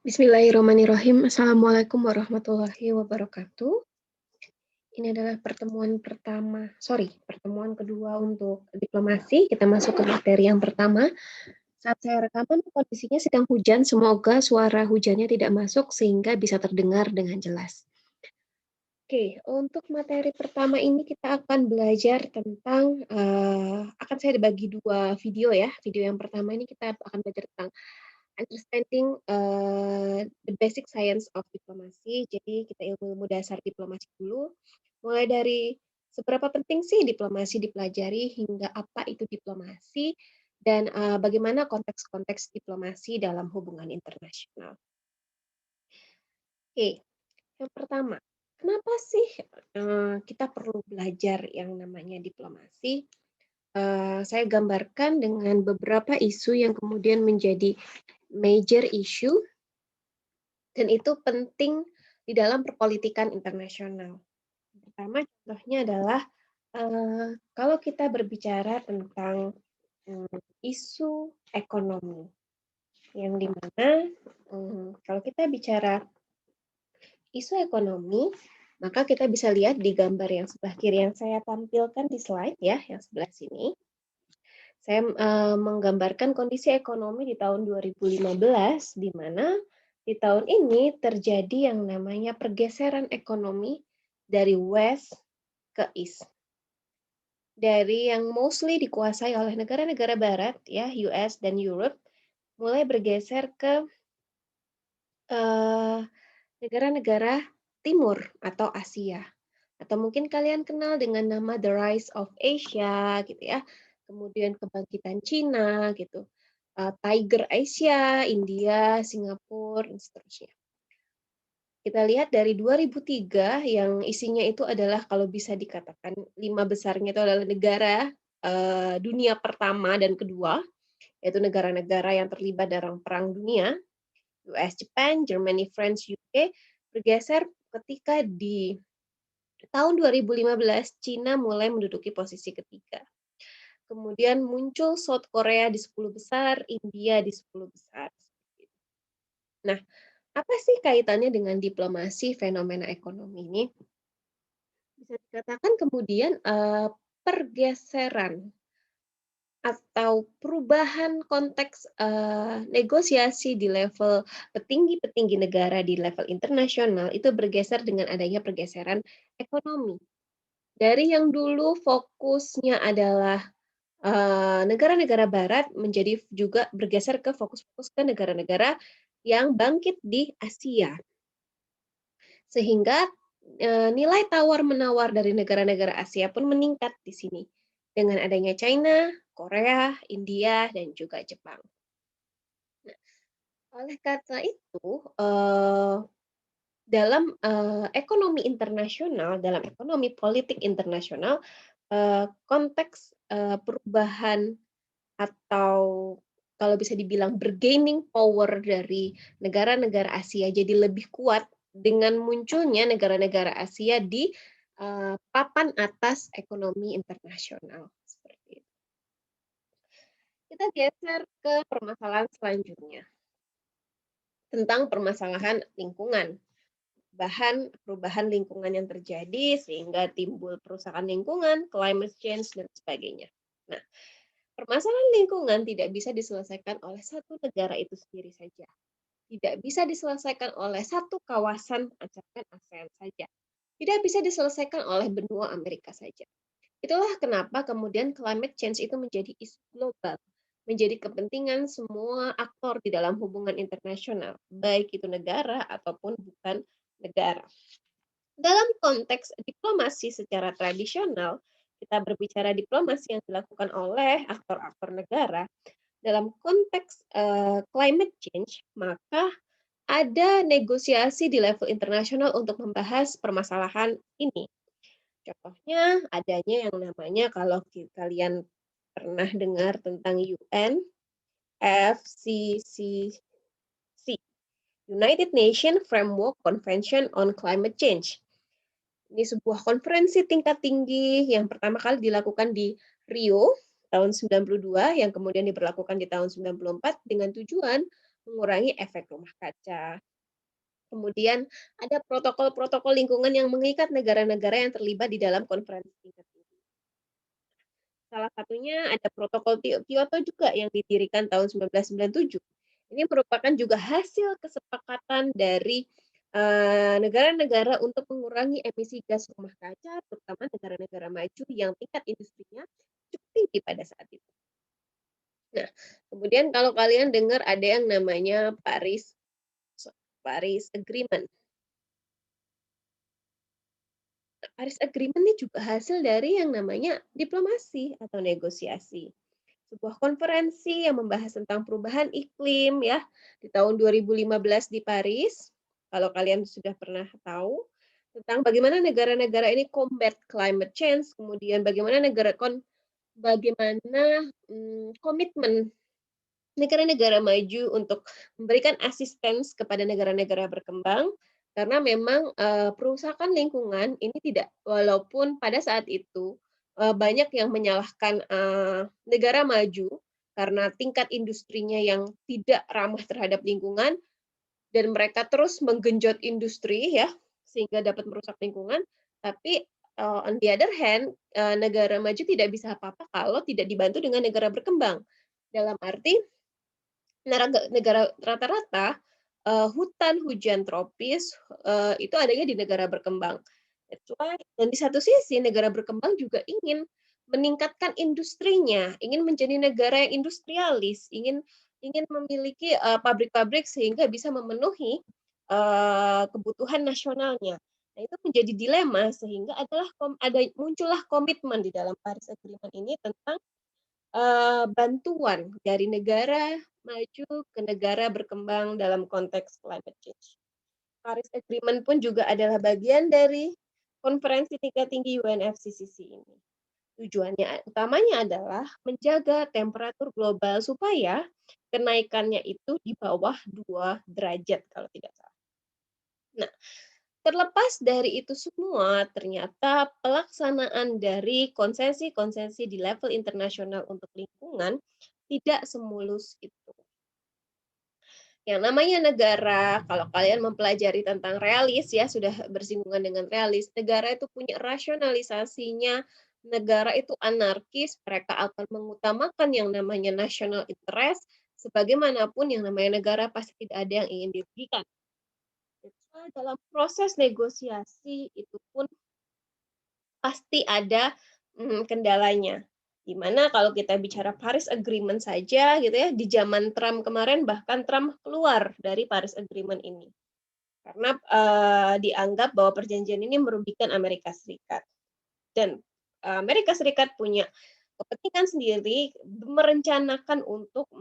Bismillahirrahmanirrahim. Assalamualaikum warahmatullahi wabarakatuh. Ini adalah pertemuan kedua untuk diplomasi. Kita masuk ke materi yang pertama. Saat saya rekaman, kondisinya sedang hujan. Semoga suara hujannya tidak masuk sehingga bisa terdengar dengan jelas. Oke, untuk materi pertama ini kita akan belajar tentang, akan saya dibagi dua video ya. Video yang pertama ini kita akan belajar tentang understanding the basic science of diplomasi. Jadi kita ilmu-ilmu dasar diplomasi dulu. Mulai dari seberapa penting sih diplomasi dipelajari hingga apa itu diplomasi dan bagaimana konteks-konteks diplomasi dalam hubungan internasional. Oke, yang pertama, kenapa sih kita perlu belajar yang namanya diplomasi? Saya gambarkan dengan beberapa isu yang kemudian menjadi major issue dan itu penting di dalam perpolitikan internasional. Pertama contohnya adalah kalau kita berbicara tentang isu ekonomi, yang dimana kalau kita bicara isu ekonomi, maka kita bisa lihat di gambar yang sebelah kiri yang saya tampilkan di slide ya, yang sebelah sini. Saya menggambarkan kondisi ekonomi di tahun 2015, di mana di tahun ini terjadi yang namanya pergeseran ekonomi dari West ke East. Dari yang mostly dikuasai oleh negara-negara Barat, ya US dan Europe, mulai bergeser ke negara-negara Timur atau Asia. Atau mungkin kalian kenal dengan nama The Rise of Asia, gitu ya. Kemudian kebangkitan Cina, gitu. Tiger Asia, India, Singapura, dan seterusnya. Kita lihat dari 2003 yang isinya itu adalah kalau bisa dikatakan 5 besarnya itu adalah negara dunia pertama dan kedua, yaitu negara-negara yang terlibat dalam perang dunia, US, Japan, Germany, France, UK, bergeser ketika di tahun 2015 Cina mulai menduduki posisi ketiga. Kemudian muncul South Korea di 10 besar, India di 10 besar. Nah, apa sih kaitannya dengan diplomasi fenomena ekonomi ini? Bisa dikatakan kemudian pergeseran atau perubahan konteks negosiasi di level petinggi-petinggi negara di level internasional itu bergeser dengan adanya pergeseran ekonomi. Dari yang dulu fokusnya adalah negara-negara barat menjadi juga bergeser ke fokus-fokus ke negara-negara yang bangkit di Asia. Sehingga nilai tawar-menawar dari negara-negara Asia pun meningkat di sini dengan adanya China, Korea, India, dan juga Jepang. Nah, oleh karena itu, dalam ekonomi internasional, dalam ekonomi politik internasional, konteks perubahan atau kalau bisa dibilang bergaining power dari negara-negara Asia jadi lebih kuat dengan munculnya negara-negara Asia di papan atas ekonomi internasional. Seperti itu. Kita geser ke permasalahan selanjutnya tentang permasalahan lingkungan. Perubahan lingkungan yang terjadi sehingga timbul perusakan lingkungan, climate change, dan sebagainya. Nah, permasalahan lingkungan tidak bisa diselesaikan oleh satu negara itu sendiri saja. Tidak bisa diselesaikan oleh satu kawasan, misalkan ASEAN saja. Tidak bisa diselesaikan oleh benua Amerika saja. Itulah kenapa kemudian climate change itu menjadi isu global, menjadi kepentingan semua aktor di dalam hubungan internasional, baik itu negara ataupun bukan negara. Dalam konteks diplomasi secara tradisional, kita berbicara diplomasi yang dilakukan oleh aktor-aktor negara, dalam konteks climate change, maka ada negosiasi di level internasional untuk membahas permasalahan ini. Contohnya adanya yang namanya kalau kalian pernah dengar tentang UN FCCC, United Nations Framework Convention on Climate Change. Ini sebuah konferensi tingkat tinggi yang pertama kali dilakukan di Rio tahun 92 yang kemudian diberlakukan di tahun 94 dengan tujuan mengurangi efek rumah kaca. Kemudian ada protokol-protokol lingkungan yang mengikat negara-negara yang terlibat di dalam konferensi tingkat tinggi. Salah satunya ada protokol Kyoto juga yang didirikan tahun 1997. Ini merupakan juga hasil kesepakatan dari negara-negara untuk mengurangi emisi gas rumah kaca, terutama negara-negara maju yang tingkat industrinya cukup tinggi pada saat itu. Nah, kemudian kalau kalian dengar ada yang namanya Paris Agreement. Paris Agreement ini juga hasil dari yang namanya diplomasi atau negosiasi. Sebuah konferensi yang membahas tentang perubahan iklim ya di tahun 2015 di Paris. Kalau kalian sudah pernah tahu tentang bagaimana negara-negara ini combat climate change, kemudian bagaimana komitmen negara-negara maju untuk memberikan asistens kepada negara-negara berkembang karena memang perusahaan lingkungan ini tidak, walaupun pada saat itu banyak yang menyalahkan negara maju karena tingkat industrinya yang tidak ramah terhadap lingkungan dan mereka terus menggenjot industri ya sehingga dapat merusak lingkungan, tapi on the other hand negara maju tidak bisa apa-apa kalau tidak dibantu dengan negara berkembang. Dalam arti negara rata-rata, hutan hujan tropis, itu adanya di negara berkembang. That's why dan di satu sisi negara berkembang juga ingin meningkatkan industrinya, ingin menjadi negara yang industrialis, ingin ingin memiliki, pabrik-pabrik sehingga bisa memenuhi, kebutuhan nasionalnya. Nah, itu menjadi dilema sehingga muncullah komitmen di dalam Paris Agreement ini tentang bantuan dari negara maju ke negara berkembang dalam konteks climate change. Paris Agreement pun juga adalah bagian dari konferensi tingkat tinggi UNFCCC ini. Tujuannya utamanya adalah menjaga temperatur global supaya kenaikannya itu di bawah 2 derajat kalau tidak salah. Nah, terlepas dari itu semua, ternyata pelaksanaan dari konsensi-konsensi di level internasional untuk lingkungan tidak semulus itu. Yang namanya negara, kalau kalian mempelajari tentang realis ya, sudah bersinggungan dengan realis, negara itu punya rasionalisasinya, negara itu anarkis, mereka akan mengutamakan yang namanya national interest, sebagaimanapun yang namanya negara pasti tidak ada yang ingin dirugikan. Dalam proses negosiasi itu pun pasti ada kendalanya. Di mana kalau kita bicara Paris Agreement saja gitu ya, di zaman Trump kemarin bahkan Trump keluar dari Paris Agreement ini. Karena dianggap bahwa perjanjian ini merugikan Amerika Serikat. Dan Amerika Serikat punya kepentingan sendiri merencanakan untuk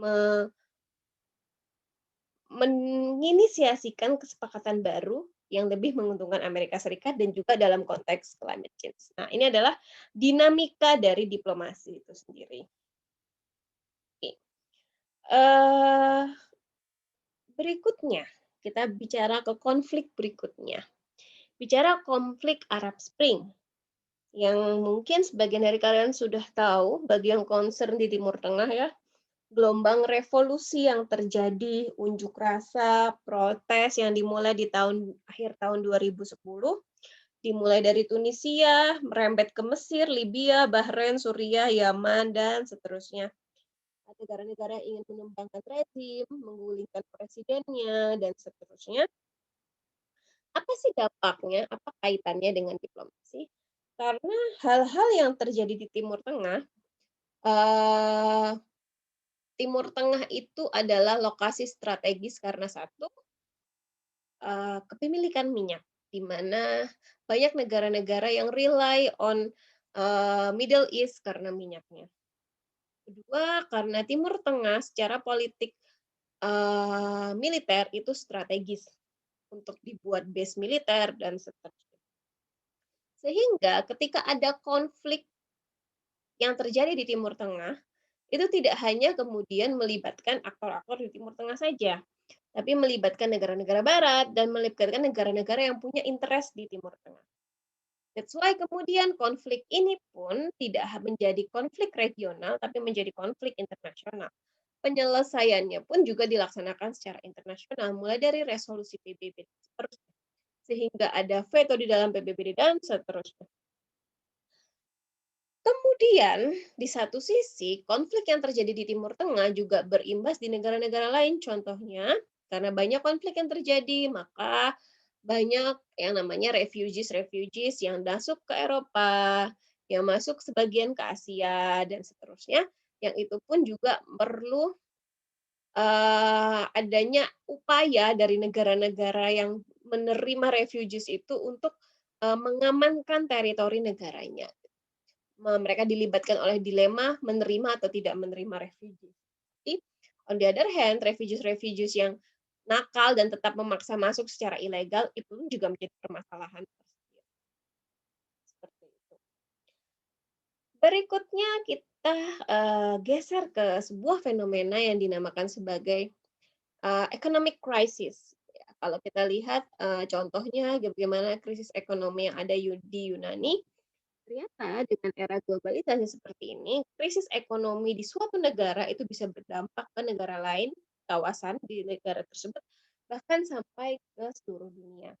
menginisiasikan kesepakatan baru yang lebih menguntungkan Amerika Serikat dan juga dalam konteks climate change. Nah, ini adalah dinamika dari diplomasi itu sendiri. Oke. Berikutnya, kita bicara ke konflik berikutnya. Bicara konflik Arab Spring, yang mungkin sebagian dari kalian sudah tahu, bagi yang concern di Timur Tengah ya, gelombang revolusi yang terjadi, unjuk rasa, protes yang dimulai di akhir tahun 2010, dimulai dari Tunisia, merembet ke Mesir, Libya, Bahrain, Suriah, Yaman, dan seterusnya. Negara-negara yang ingin menumbangkan rezim, menggulingkan presidennya, dan seterusnya. Apa sih dampaknya? Apa kaitannya dengan diplomasi? Karena hal-hal yang terjadi di Timur Tengah, Timur Tengah itu adalah lokasi strategis karena satu, kepemilikan minyak, di mana banyak negara-negara yang rely on Middle East karena minyaknya. Kedua, karena Timur Tengah secara politik militer itu strategis untuk dibuat base militer dan seterusnya. Sehingga ketika ada konflik yang terjadi di Timur Tengah, itu tidak hanya kemudian melibatkan aktor-aktor di Timur Tengah saja, tapi melibatkan negara-negara Barat dan melibatkan negara-negara yang punya interest di Timur Tengah. That's why kemudian konflik ini pun tidak menjadi konflik regional, tapi menjadi konflik internasional. penyelesaiannya pun juga dilaksanakan secara internasional, mulai dari resolusi PBB dan seterusnya, sehingga ada veto di dalam PBB dan seterusnya. Kemudian, di satu sisi, konflik yang terjadi di Timur Tengah juga berimbas di negara-negara lain. Contohnya, karena banyak konflik yang terjadi, maka banyak yang namanya refugees yang masuk ke Eropa, yang masuk sebagian ke Asia, dan seterusnya. Yang itu pun juga perlu adanya upaya dari negara-negara yang menerima refugees itu untuk mengamankan teritori negaranya. Mereka dilibatkan oleh dilema menerima atau tidak menerima refugees. Tapi on the other hand, refugees yang nakal dan tetap memaksa masuk secara ilegal itu juga menjadi permasalahan tersendiri. Seperti itu. Berikutnya kita geser ke sebuah fenomena yang dinamakan sebagai economic crisis. Ya, kalau kita lihat contohnya bagaimana krisis ekonomi yang ada di Yunani, ternyata dengan era globalisasi seperti ini, krisis ekonomi di suatu negara itu bisa berdampak ke negara lain, kawasan di negara tersebut, bahkan sampai ke seluruh dunia.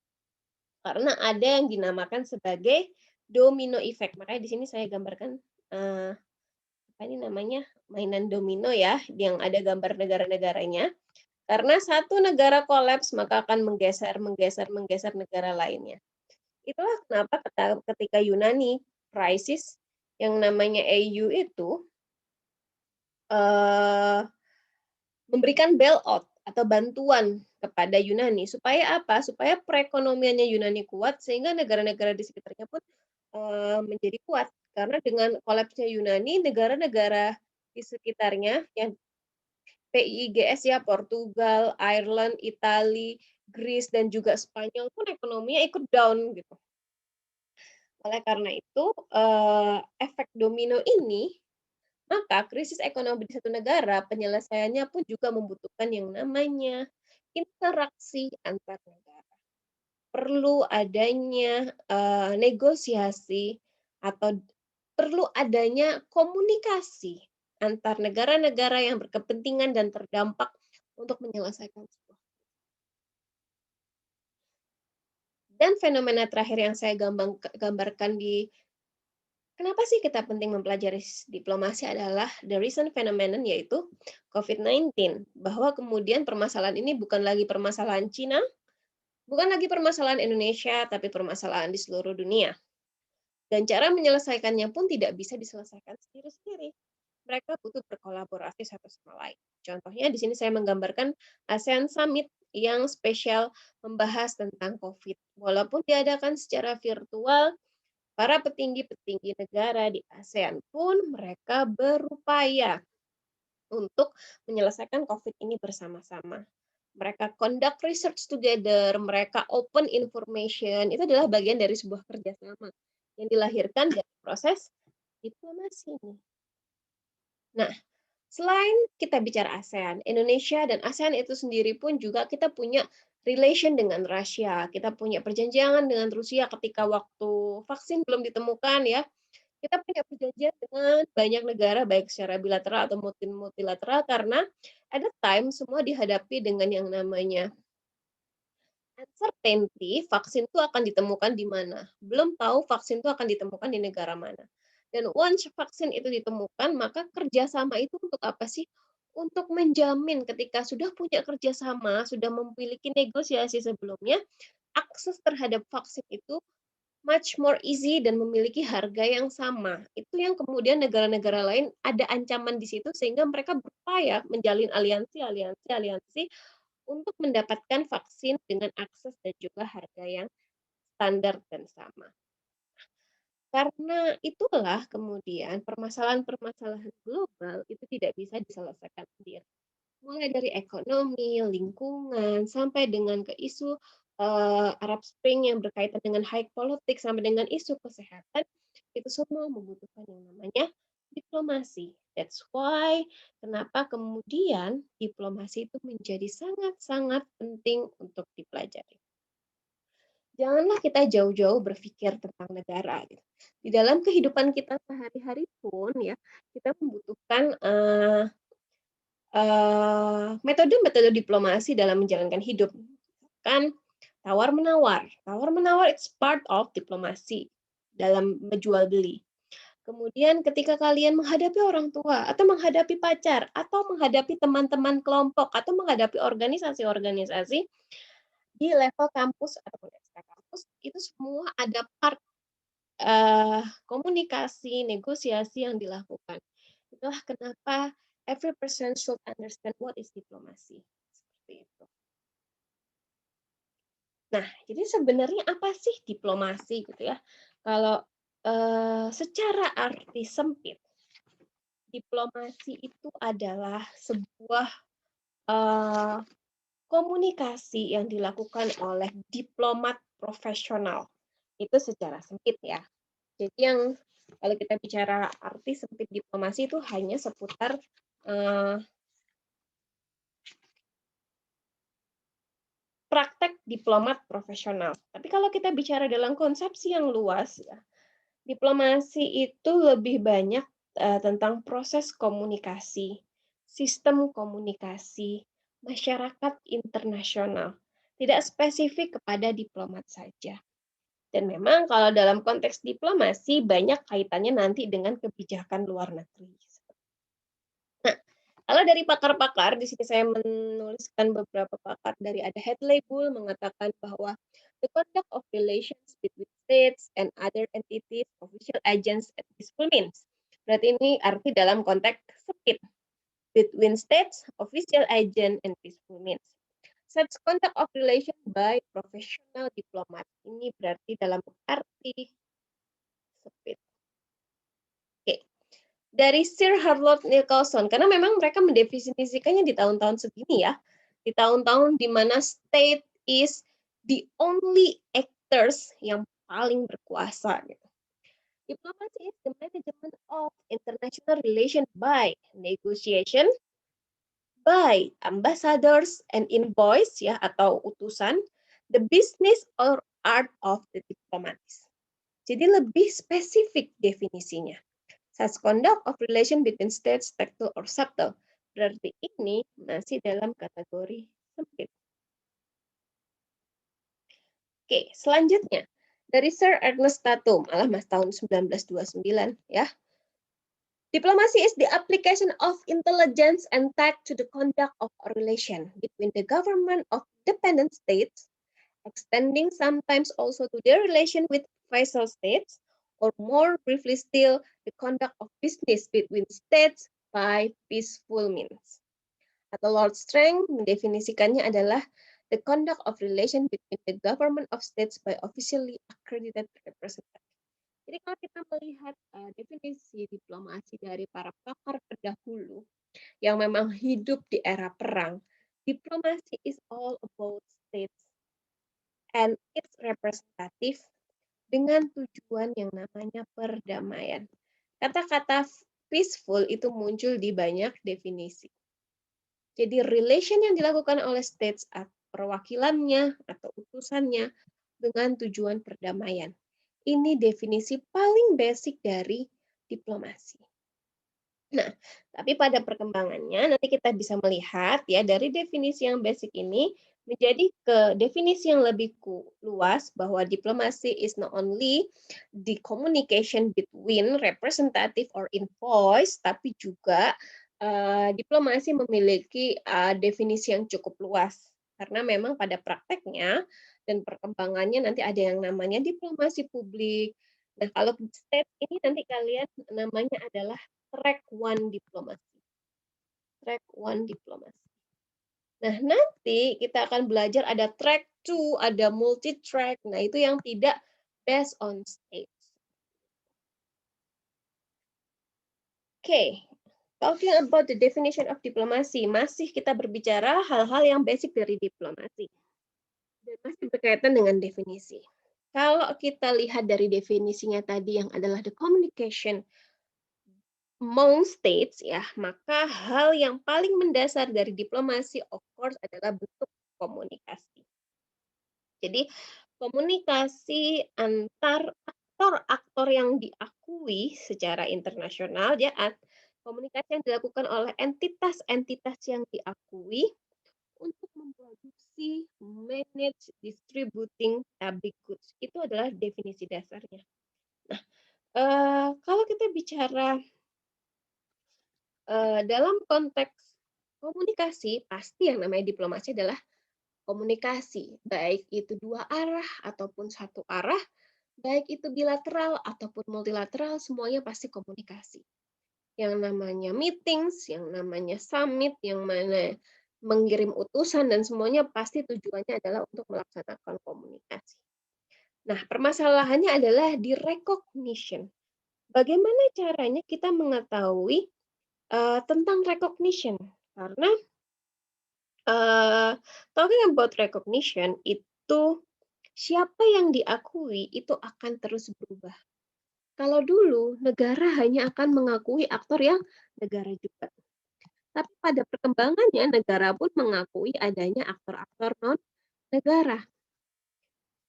Karena ada yang dinamakan sebagai domino effect. Makanya di sini saya gambarkan apa ini namanya mainan domino ya, yang ada gambar negara-negaranya. Karena satu negara kolaps maka akan menggeser negara lainnya. Itulah kenapa ketika Yunani krisis yang namanya EU itu memberikan bailout atau bantuan kepada Yunani supaya apa? Supaya perekonomiannya Yunani kuat sehingga negara-negara di sekitarnya pun menjadi kuat. Karena dengan kolapsnya Yunani, negara-negara di sekitarnya yang PIIGS ya, Portugal, Ireland, Italia, Greece dan juga Spanyol pun ekonominya ikut down gitu. Oleh karena itu, efek domino ini, maka krisis ekonomi di satu negara penyelesaiannya pun juga membutuhkan yang namanya interaksi antar negara. Perlu adanya negosiasi atau perlu adanya komunikasi antar negara-negara yang berkepentingan dan terdampak untuk menyelesaikan sebuah. Dan fenomena terakhir yang saya gambarkan di kenapa sih kita penting mempelajari diplomasi adalah the recent phenomenon, yaitu COVID-19. Bahwa kemudian permasalahan ini bukan lagi permasalahan Cina, bukan lagi permasalahan Indonesia, tapi permasalahan di seluruh dunia. Dan cara menyelesaikannya pun tidak bisa diselesaikan sendiri-sendiri. Mereka butuh berkolaborasi satu sama lain. Contohnya di sini saya menggambarkan ASEAN Summit yang spesial membahas tentang COVID. Walaupun diadakan secara virtual, para petinggi-petinggi negara di ASEAN pun mereka berupaya untuk menyelesaikan COVID ini bersama-sama. Mereka conduct research together, mereka open information, itu adalah bagian dari sebuah kerjasama yang dilahirkan dari proses diplomasi. Nah, selain kita bicara ASEAN, Indonesia dan ASEAN itu sendiri pun juga kita punya relation dengan Rusia. Kita punya perjanjian dengan Rusia ketika waktu vaksin belum ditemukan ya. Kita punya perjanjian dengan banyak negara baik secara bilateral atau multilateral karena at the time semua dihadapi dengan yang namanya uncertainty, vaksin itu akan ditemukan di mana. Belum tahu vaksin itu akan ditemukan di negara mana. Dan once vaksin itu ditemukan, maka kerjasama itu untuk apa sih? Untuk menjamin ketika sudah punya kerjasama, sudah memiliki negosiasi sebelumnya, akses terhadap vaksin itu much more easy dan memiliki harga yang sama. Itu yang kemudian negara-negara lain ada ancaman di situ sehingga mereka berupaya menjalin aliansi untuk mendapatkan vaksin dengan akses dan juga harga yang standar dan sama. Karena itulah kemudian permasalahan-permasalahan global itu tidak bisa diselesaikan sendiri. Mulai dari ekonomi, lingkungan, sampai dengan ke isu Arab Spring yang berkaitan dengan high politics, sampai dengan isu kesehatan, itu semua membutuhkan yang namanya diplomasi. That's why kenapa kemudian diplomasi itu menjadi sangat-sangat penting untuk dipelajari. Janganlah kita jauh-jauh berpikir tentang negara. Gitu. Di dalam kehidupan kita sehari-hari pun ya, kita membutuhkan metode-metode diplomasi dalam menjalankan hidup. Kan tawar-menawar. Tawar-menawar it's part of diplomasi dalam menjual beli. Kemudian ketika kalian menghadapi orang tua atau menghadapi pacar atau menghadapi teman-teman kelompok atau menghadapi organisasi-organisasi di level kampus ataupun ekstra kampus, itu semua ada part komunikasi, negosiasi yang dilakukan. Itulah kenapa every person should understand what is diplomacy. Seperti itu. Nah, jadi sebenarnya apa sih diplomasi gitu ya? Kalau secara arti sempit, diplomasi itu adalah sebuah eh, komunikasi yang dilakukan oleh diplomat profesional. Itu secara sempit ya. Jadi yang kalau kita bicara arti sempit diplomasi itu hanya seputar praktek diplomat profesional. Tapi kalau kita bicara dalam konsepsi yang luas, ya, diplomasi itu lebih banyak tentang proses komunikasi, sistem komunikasi, masyarakat internasional. Tidak spesifik kepada diplomat saja. Dan memang kalau dalam konteks diplomasi banyak kaitannya nanti dengan kebijakan luar negeri. Nah, kalau dari pakar-pakar, di sini saya menuliskan beberapa pakar dari ada Hadley Bull mengatakan bahwa the conduct of relations between states and other entities, official agents, and peaceful means. Berarti ini arti dalam konteks sempit. Between states, official agent, and peaceful means. Such conduct of relation by professional diplomat. Ini berarti dalam arti sempit. Oke. Dari Sir Harold Nicolson, karena memang mereka mendefinisikannya di tahun-tahun segini ya, di tahun-tahun di mana state is the only actors yang paling berkuasa. Gitu. Diplomacy is the management of international relation by negotiation, by ambassadors and envoys ya atau utusan, the business or art of the diplomats. Jadi lebih spesifik definisinya. Such conduct of relation between states, tactile or subtle. Berarti ini masih dalam kategori sempit. Oke, selanjutnya. Dari Sir Ernest Tatum, alamas tahun 1929 ya. Diplomacy is the application of intelligence and tact to the conduct of a relation between the government of dependent states, extending sometimes also to their relation with vassal states, or more briefly still, the conduct of business between states by peaceful means. Atau Lord Strang mendefinisikannya adalah the conduct of relation between the government of states by officially accredited representative. Jadi kalau kita melihat definisi diplomasi dari para pakar terdahulu yang memang hidup di era perang, diplomasi is all about states and its representative dengan tujuan yang namanya perdamaian. Kata-kata peaceful itu muncul di banyak definisi. Jadi relation yang dilakukan oleh states perwakilannya atau utusannya dengan tujuan perdamaian. Ini definisi paling basic dari diplomasi. Nah, tapi pada perkembangannya nanti kita bisa melihat ya dari definisi yang basic ini menjadi ke definisi yang lebih luas bahwa diplomasi is not only the communication between representative or envoys, tapi juga diplomasi memiliki definisi yang cukup luas karena memang pada prakteknya dan perkembangannya nanti ada yang namanya diplomasi publik. Nah, kalau state ini nanti kalian namanya adalah track one diplomasi. Track one diplomasi. Nah, nanti kita akan belajar ada track two, ada multi track. Nah, itu yang tidak based on state. Okay, talking about the definition of diplomacy, masih kita berbicara hal-hal yang basic dari diplomasi. Dan masih berkaitan dengan definisi. Kalau kita lihat dari definisinya tadi yang adalah the communication among states ya, maka hal yang paling mendasar dari diplomasi of course adalah bentuk komunikasi. Jadi komunikasi antar aktor-aktor yang diakui secara internasional ya, Komunikasi yang dilakukan oleh entitas-entitas yang diakui untuk memproduksi, manage, distributing public goods. Itu adalah definisi dasarnya. Nah, kalau kita bicara dalam konteks komunikasi, pasti yang namanya diplomasi adalah komunikasi, baik itu dua arah ataupun satu arah, baik itu bilateral ataupun multilateral, semuanya pasti komunikasi. Yang namanya meetings, yang namanya summit, yang mana mengirim utusan dan semuanya pasti tujuannya adalah untuk melaksanakan komunikasi. Nah, permasalahannya adalah di recognition. Bagaimana caranya kita mengetahui tentang recognition? Karena talking about recognition itu siapa yang diakui itu akan terus berubah. Kalau dulu negara hanya akan mengakui aktor yang negara juga. Tapi pada perkembangannya negara pun mengakui adanya aktor-aktor non-negara.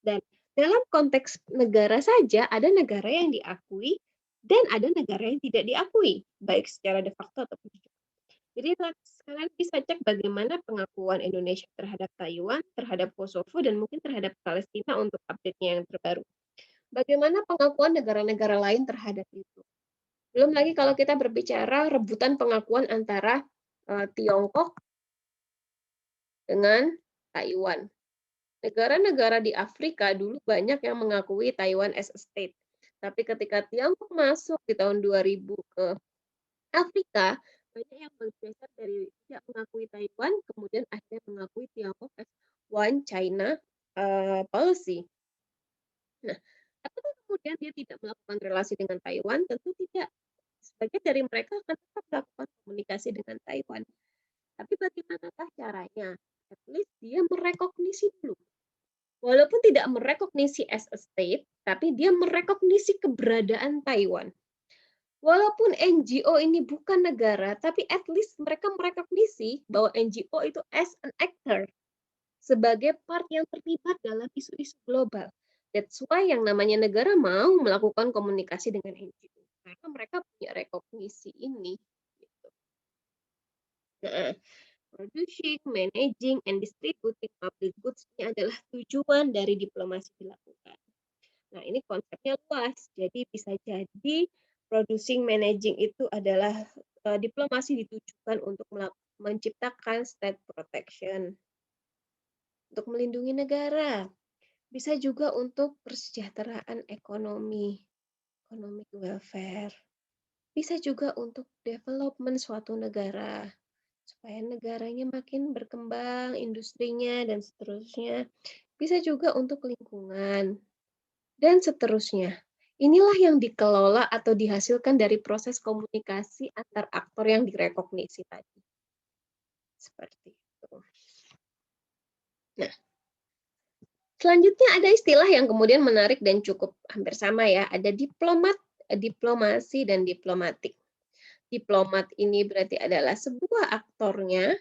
Dan dalam konteks negara saja ada negara yang diakui dan ada negara yang tidak diakui, baik secara de facto ataupun de jure. Jadi kalian bisa cek bagaimana pengakuan Indonesia terhadap Taiwan, terhadap Kosovo, dan mungkin terhadap Palestina untuk update-nya yang terbaru. Bagaimana pengakuan negara-negara lain terhadap itu. Belum lagi kalau kita berbicara rebutan pengakuan antara Tiongkok dengan Taiwan. Negara-negara di Afrika dulu banyak yang mengakui Taiwan as a state. Tapi ketika Tiongkok masuk di tahun 2000 ke Afrika, banyak yang bergeser dari tidak mengakui Taiwan, kemudian akhirnya mengakui Tiongkok as one China policy. Nah, apakah kemudian dia tidak melakukan relasi dengan Taiwan? Tentu tidak. Sebagian dari mereka akan tetap melakukan komunikasi dengan Taiwan. Tapi bagaimanakah caranya? At least dia merekognisi dulu. Walaupun tidak merekognisi as a state, tapi dia merekognisi keberadaan Taiwan. Walaupun NGO ini bukan negara, tapi at least mereka merekognisi bahwa NGO itu as an actor, sebagai part yang terlibat dalam isu-isu global. That's why yang namanya negara mau melakukan komunikasi dengan NGO, karena mereka punya rekognisi ini. Gitu. Nah, producing, managing, and distributing public goods ini adalah tujuan dari diplomasi dilakukan. Nah, ini konsepnya luas. Jadi bisa jadi producing, managing itu adalah diplomasi ditujukan untuk menciptakan state protection, untuk melindungi negara. Bisa juga untuk persejahteraan ekonomi, economic welfare. Bisa juga untuk development suatu negara, supaya negaranya makin berkembang, industrinya, dan seterusnya. Bisa juga untuk lingkungan, dan seterusnya. Inilah yang dikelola atau dihasilkan dari proses komunikasi antar aktor yang direkognisi tadi. Seperti itu. Nah, selanjutnya ada istilah yang kemudian menarik dan cukup hampir sama ya. Ada diplomat, diplomasi, dan diplomatik. Diplomat ini berarti adalah sebuah aktornya.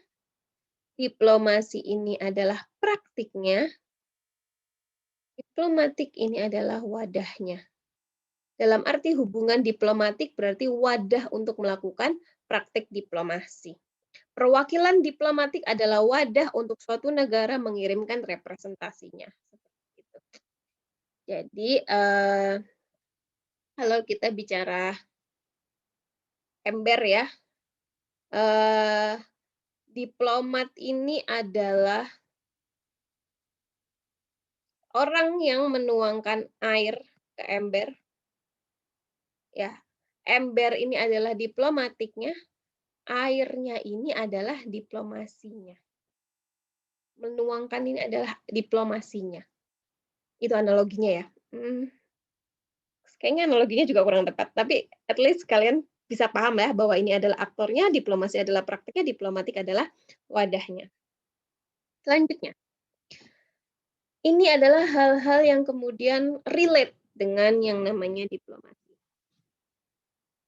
Diplomasi ini adalah praktiknya. Diplomatik ini adalah wadahnya. Dalam arti hubungan diplomatik berarti wadah untuk melakukan praktik diplomasi. Perwakilan diplomatik adalah wadah untuk suatu negara mengirimkan representasinya. Jadi kalau kita bicara ember ya, diplomat ini adalah orang yang menuangkan air ke ember. Ya, ember ini adalah diplomatiknya, airnya ini adalah diplomasinya. Menuangkan ini adalah diplomasinya. Itu analoginya ya. Kayaknya analoginya juga kurang tepat, tapi at least kalian bisa paham ya bahwa ini adalah aktornya, diplomasi adalah praktiknya, diplomatik adalah wadahnya. Selanjutnya, ini adalah hal-hal yang kemudian relate dengan yang namanya diplomasi.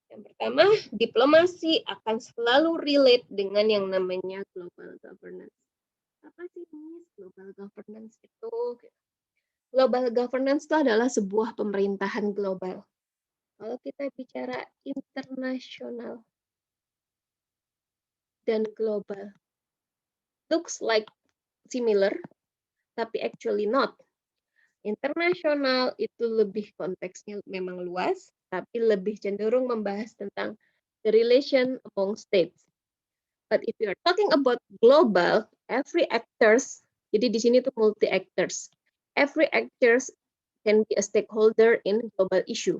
Yang pertama, diplomasi akan selalu relate dengan yang namanya global governance. Apa sih ini global governance itu? Global governance itu adalah sebuah pemerintahan global. Kalau kita bicara internasional, dan global. Looks like similar, tapi actually not. Internasional itu lebih konteksnya memang luas, tapi lebih cenderung membahas tentang the relation among states. But if you are talking about global, every actors, jadi di sini tuh multi actors. Every actors can be a stakeholder in global issue.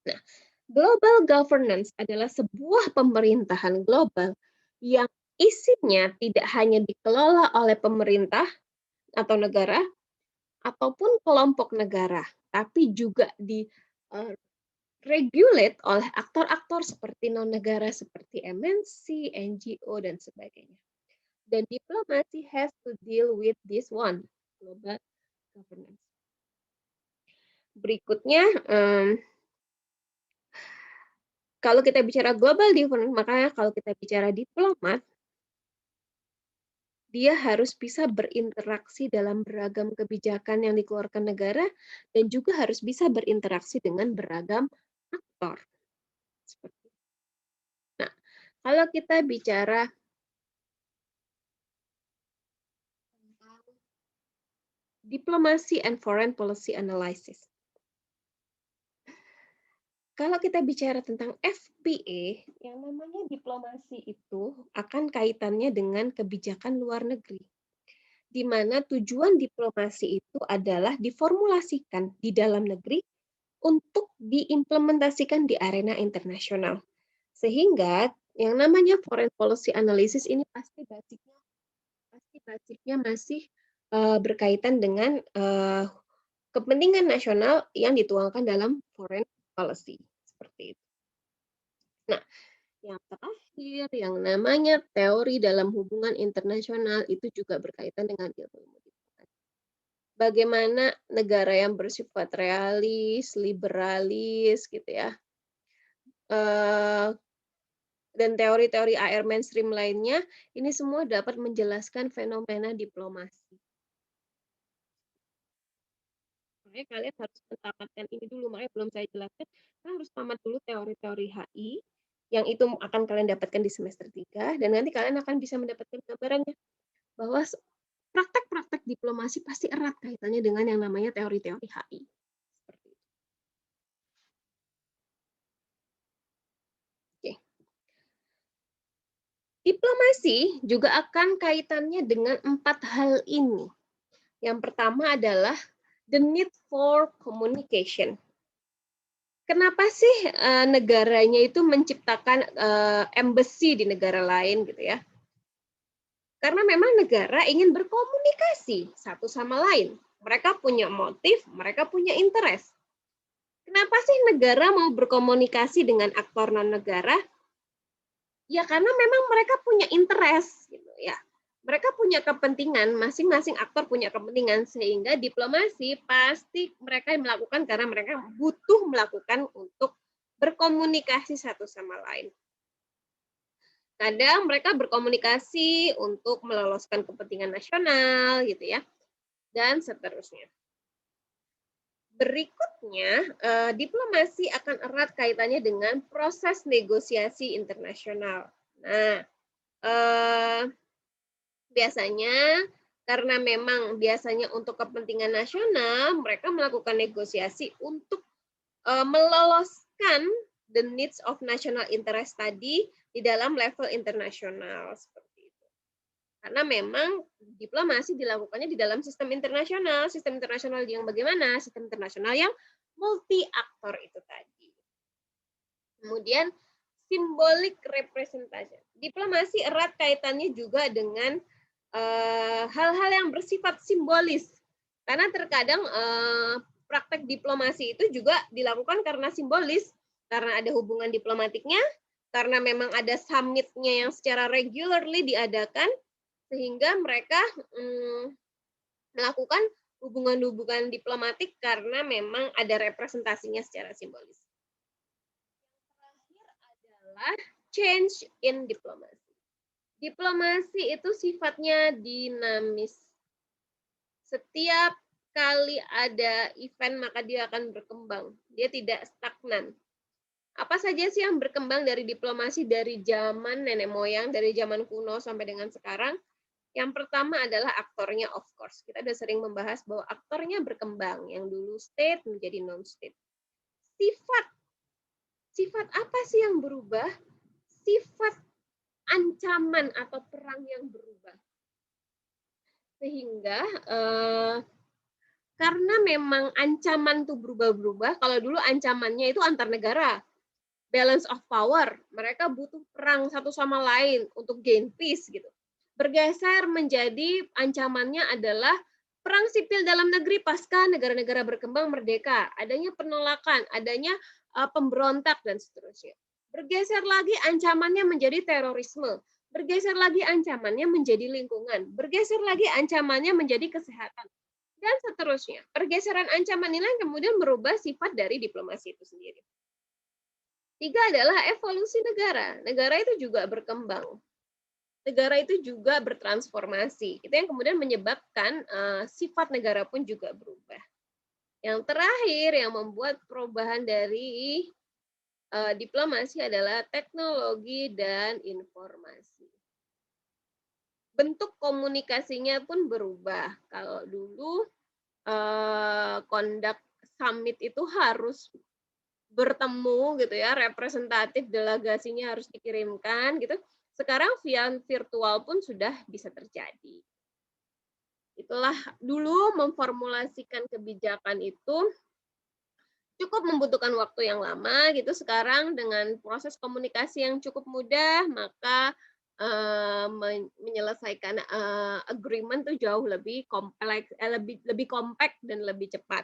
Nah, global governance adalah sebuah pemerintahan global yang isinya tidak hanya dikelola oleh pemerintah atau negara, ataupun kelompok negara, tapi juga di regulate oleh aktor-aktor seperti non-negara seperti MNC, NGO, dan sebagainya. Dan diplomasi has to deal with this one, global governance. Berikutnya, kalau kita bicara global governance, makanya kalau kita bicara diplomat, dia harus bisa berinteraksi dalam beragam kebijakan yang dikeluarkan negara dan juga harus bisa berinteraksi dengan beragam aktor. Nah, kalau kita bicara tentang diplomasi and foreign policy analysis. Kalau kita bicara tentang FPA, yang namanya diplomasi itu akan kaitannya dengan kebijakan luar negeri, di mana tujuan diplomasi itu adalah diformulasikan di dalam negeri untuk diimplementasikan di arena internasional. Sehingga yang namanya foreign policy analysis ini pasti basicnya masih berkaitan dengan kepentingan nasional yang dituangkan dalam foreign policy. Seperti itu. Nah, yang terakhir, yang namanya teori dalam hubungan internasional itu juga berkaitan dengan ilmu diplomasi. Bagaimana negara yang bersifat realis, liberalis, gitu ya, dan teori-teori AR mainstream lainnya, ini semua dapat menjelaskan fenomena diplomasi. Makanya kalian harus mendapatkan ini dulu, makanya belum saya jelaskan, kalian harus tamat dulu teori-teori HI, yang itu akan kalian dapatkan di semester 3, dan nanti kalian akan bisa mendapatkan gambarannya, bahwa praktek-praktek diplomasi pasti erat kaitannya dengan yang namanya teori-teori HI. Seperti itu. Oke. Diplomasi juga akan kaitannya dengan 4 hal ini. Yang pertama adalah the need for communication. Kenapa sih negaranya itu menciptakan embassy di negara lain gitu ya? Karena memang negara ingin berkomunikasi satu sama lain. Mereka punya motif, mereka punya interest. Kenapa sih negara mau berkomunikasi dengan aktor non-negara? Ya karena memang mereka punya interest gitu ya. Mereka punya kepentingan, masing-masing aktor punya kepentingan, sehingga diplomasi pasti mereka melakukan karena mereka butuh melakukan untuk berkomunikasi satu sama lain. Kadang mereka berkomunikasi untuk meloloskan kepentingan nasional gitu ya, dan seterusnya. Berikutnya, diplomasi akan erat kaitannya dengan proses negosiasi internasional. Nah, biasanya karena memang biasanya untuk kepentingan nasional, mereka melakukan negosiasi untuk meloloskan the needs of national interest tadi di dalam level internasional seperti itu. Karena memang diplomasi dilakukannya di dalam sistem internasional yang bagaimana? Sistem internasional yang multi aktor itu tadi. Kemudian simbolik representation. Diplomasi erat kaitannya juga dengan hal-hal yang bersifat simbolis. Karena terkadang praktek diplomasi itu juga dilakukan karena simbolis, karena ada hubungan diplomatiknya, karena memang ada summit-nya yang secara regularly diadakan, sehingga mereka melakukan hubungan-hubungan diplomatik karena memang ada representasinya secara simbolis. Yang terakhir adalah change in diplomacy. Diplomasi itu sifatnya dinamis. Setiap kali ada event maka dia akan berkembang. Dia tidak stagnan. Apa saja sih yang berkembang dari diplomasi dari zaman nenek moyang, dari zaman kuno sampai dengan sekarang? Yang pertama adalah aktornya, of course. Kita sudah sering membahas bahwa aktornya berkembang, yang dulu state menjadi non-state. Sifat, sifat apa sih yang berubah? Sifat ancaman atau perang yang berubah. Sehingga karena memang ancaman tuh berubah-berubah, kalau dulu ancamannya itu antar negara, balance of power, mereka butuh perang satu sama lain untuk gain peace gitu. Bergeser menjadi ancamannya adalah perang sipil dalam negeri pasca negara-negara berkembang merdeka, adanya penolakan, adanya pemberontak dan seterusnya. Bergeser lagi ancamannya menjadi terorisme, bergeser lagi ancamannya menjadi lingkungan, bergeser lagi ancamannya menjadi kesehatan, dan seterusnya. Pergeseran ancaman ini yang kemudian merubah sifat dari diplomasi itu sendiri. Tiga adalah evolusi negara. Negara itu juga berkembang. Negara itu juga bertransformasi. Itu yang kemudian menyebabkan sifat negara pun juga berubah. Yang terakhir yang membuat perubahan dari diplomasi adalah teknologi dan informasi. Bentuk komunikasinya pun berubah. Kalau dulu conduct summit itu harus bertemu gitu ya, representatif delegasinya harus dikirimkan gitu. Sekarang via virtual pun sudah bisa terjadi. Itulah dulu memformulasikan kebijakan itu cukup membutuhkan waktu yang lama gitu. Sekarang dengan proses komunikasi yang cukup mudah, maka menyelesaikan agreement tuh jauh lebih kompleks, lebih compact dan lebih cepat.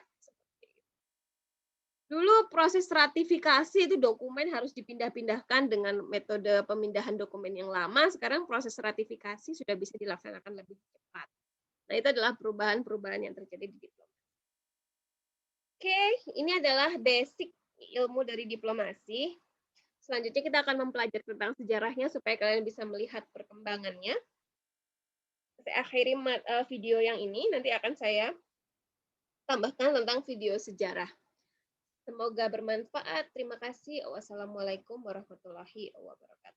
Dulu proses ratifikasi itu dokumen harus dipindah-pindahkan dengan metode pemindahan dokumen yang lama, sekarang proses ratifikasi sudah bisa dilaksanakan lebih cepat. Nah, itu adalah perubahan-perubahan yang terjadi di diplomasi. Oke, ini adalah basic ilmu dari diplomasi. Selanjutnya kita akan mempelajari tentang sejarahnya supaya kalian bisa melihat perkembangannya. Saya akhiri video yang ini, nanti akan saya tambahkan tentang video sejarah. Semoga bermanfaat. Terima kasih. Wassalamualaikum warahmatullahi wabarakatuh.